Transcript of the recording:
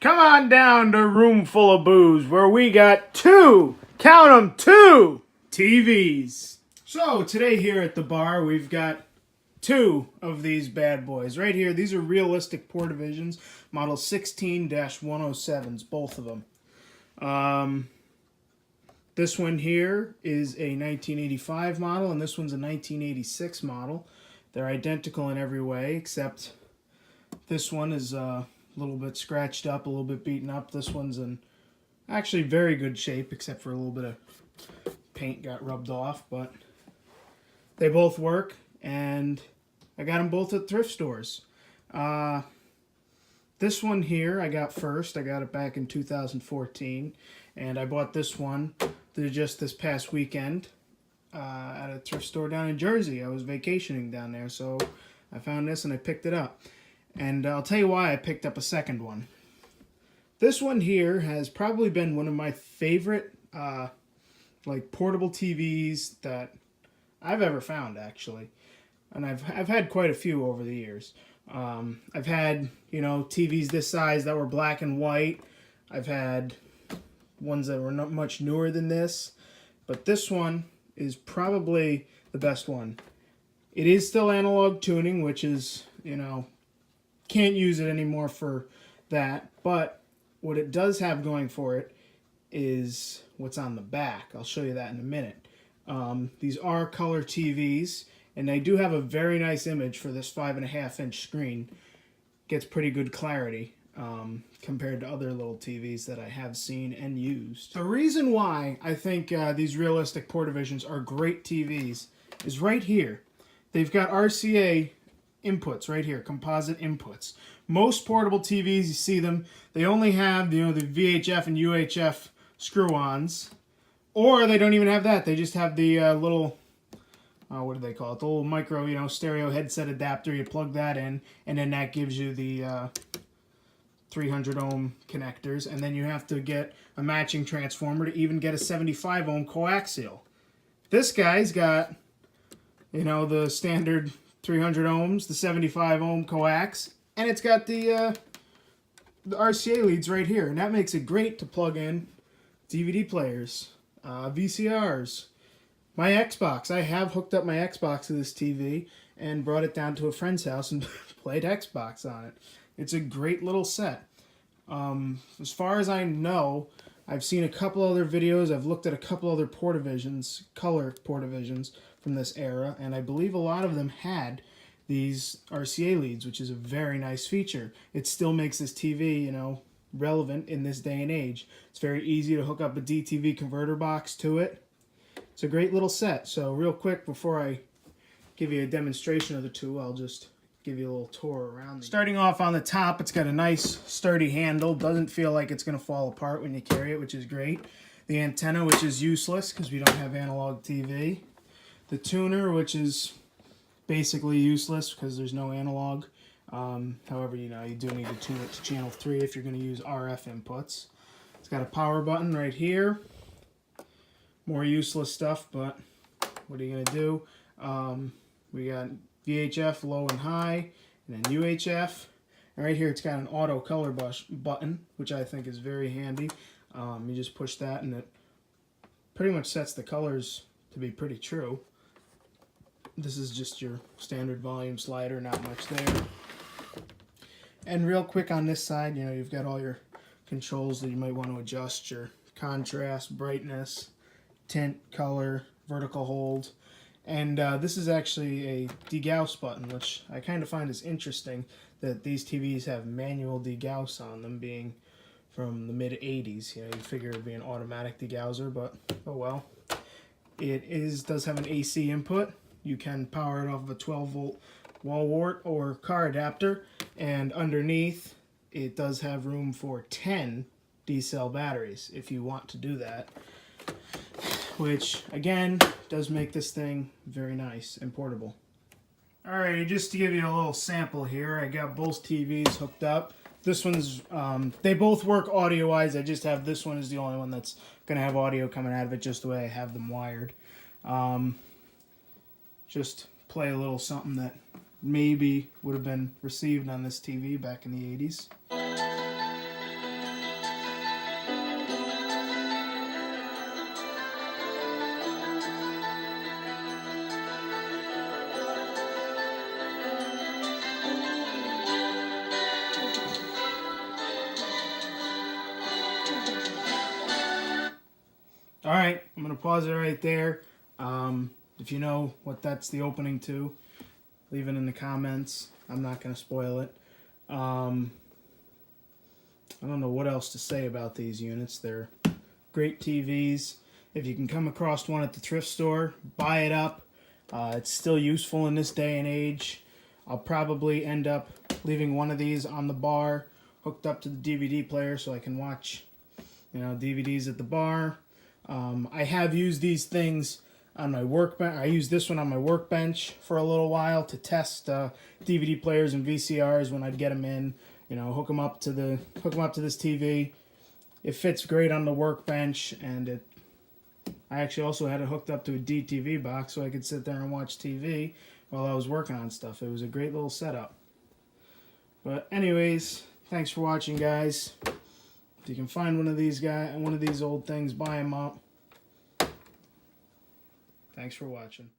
Come on down to Room Full of Booze, where we got count 'em, two TVs. So today here at the bar, we've got two of these bad boys. Right here, these are realistic Portavisions, model 16-107s, both of them. This one here is a 1985 model, and this one's a 1986 model. They're identical in every way, except this one is a little bit scratched up, a little bit beaten up. This one's in actually very good shape, except for a little bit of paint got rubbed off, but they both work, and I got them both at thrift stores. This one here I got first. I got it back in 2014, and I bought this one just this past weekend at a thrift store down in Jersey. I was vacationing down there, so I found this and I picked it up. And I'll tell you why I picked up a second one. This one here has probably been one of my favorite like portable TVs that I've ever found, actually. And I've had quite a few over the years. I've had, TVs this size that were black and white. I've had ones that were not much newer than this, but this one is probably the best one. It is still analog tuning, which is, can't use it anymore for that, but what it does have going for it is what's on the back. I'll show you that in a minute. These are color TVs, and they do have a very nice image for this 5.5-inch screen. Gets pretty good clarity compared to other little TVs that I have seen and used. The reason why I think these realistic Portavisions are great TVs is right here. They've got RCA inputs right here, composite inputs. Most portable TVs, you see them, they only have the VHF and UHF screw-ons, or they don't even have that. They just have the little, what do they call it? The little micro, stereo headset adapter. You plug that in, and then that gives you the 300 ohm connectors, and then you have to get a matching transformer to even get a 75 ohm coaxial. This guy's got, the standard 300 ohms, the 75 ohm coax, and it's got the RCA leads right here, and that makes it great to plug in DVD players, VCRs, my Xbox. I have hooked up my Xbox to this TV and brought it down to a friend's house and played Xbox on it. It's a great little set. As far as I know, I've seen a couple other videos. I've looked at a couple other Portavisions, color Portavisions from this era, and I believe a lot of them had these RCA leads, which is a very nice feature. It still makes this TV, relevant in this day and age. It's very easy to hook up a DTV converter box to it. It's a great little set. So real quick, before I give you a demonstration of the two, I'll just give you a little tour around. Starting off on the top, it's got a nice sturdy handle. Doesn't feel like it's going to fall apart when you carry it, which is great. The antenna, which is useless because we don't have analog TV. The tuner, which is basically useless because there's no analog. However, you do need to tune it to channel 3 if you're going to use RF inputs. It's got a power button right here. More useless stuff, but what are you going to do? We got VHF low and high, and then UHF. And right here it's got an auto color button, which I think is very handy. You just push that and it pretty much sets the colors to be pretty true. This is just your standard volume slider, not much there. And real quick on this side, you've got all your controls that you might want to adjust, your contrast, brightness, tint, color, vertical hold. And this is actually a degauss button, which I kind of find is interesting that these TVs have manual degauss on them, being from the mid-80s. You figure it would be an automatic degausser, but oh well. It does have an AC input. You can power it off of a 12-volt wall wart or car adapter, and underneath it does have room for 10 D-cell batteries if you want to do that, which again does make this thing very nice and portable. Alright, just to give you a little sample here, I got both TVs hooked up. This one's, they both work audio-wise. I just have this one is the only one that's going to have audio coming out of it just the way I have them wired. Just play a little something that maybe would have been received on this TV back in the 80s. Alright, I'm going to pause it right there. If you know what that's the opening to, leave it in the comments. I'm not going to spoil it. I don't know what else to say about these units. They're great TVs. If you can come across one at the thrift store, buy it up. It's still useful in this day and age. I'll probably end up leaving one of these on the bar, hooked up to the DVD player so I can watch, DVDs at the bar. I have used these things on my workbench. I used this one on my workbench for a little while to test DVD players and VCRs when I'd get them in. Hook them up to this TV. It fits great on the workbench, and I actually also had it hooked up to a DTV box so I could sit there and watch TV while I was working on stuff. It was a great little setup. But anyways, thanks for watching, guys. If you can find one of these old things, buy them up. Thanks for watching.